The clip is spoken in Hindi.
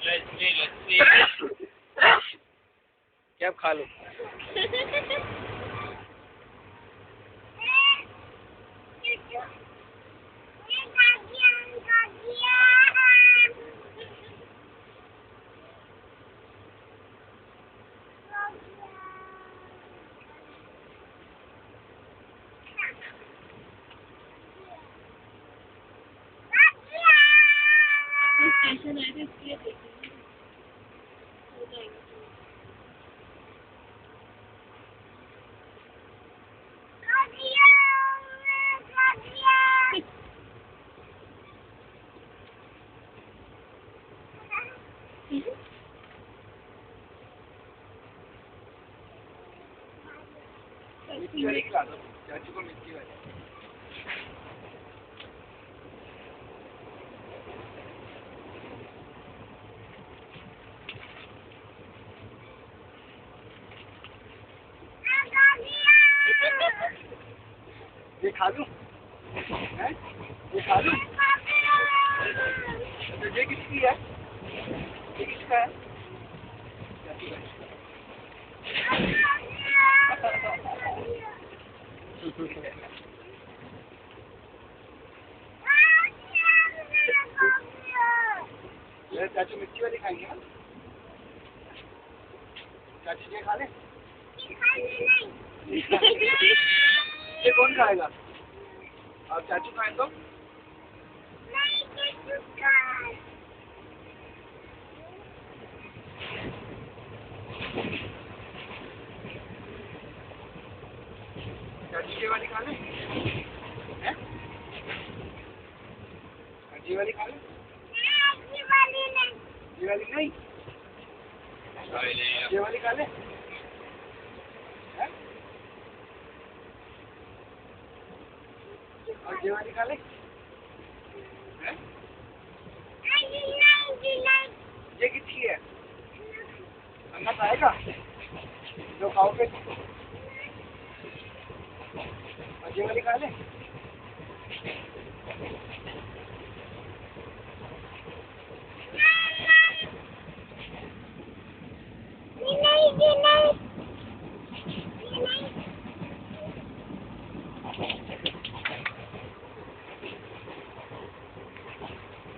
लस्सी क्या खा लो। स्टेशन आए थे इसलिए देखेंगे हो जाएगा। मिर्ची वाली खिला दो चाचू को, मिर्ची वाली। ये खा लूं? हैं? ये खा लूं? तो ये किसकी है? ये किसका है? ये चाचू मिर्ची वाली खाएंगे ना? चाचू ये खा ले? ये कौन खाएगा? और चाचू खाए तो? चाचू ये वाली खा ले? हैं? ये वाली खा ले? ये वाली नहीं? ये वाली खा ले? हैं? और ये वाली खा ले? हैं? ये किसकी है? अन्ना खाएगा? जो खाओगे? और ये वाली खा ले?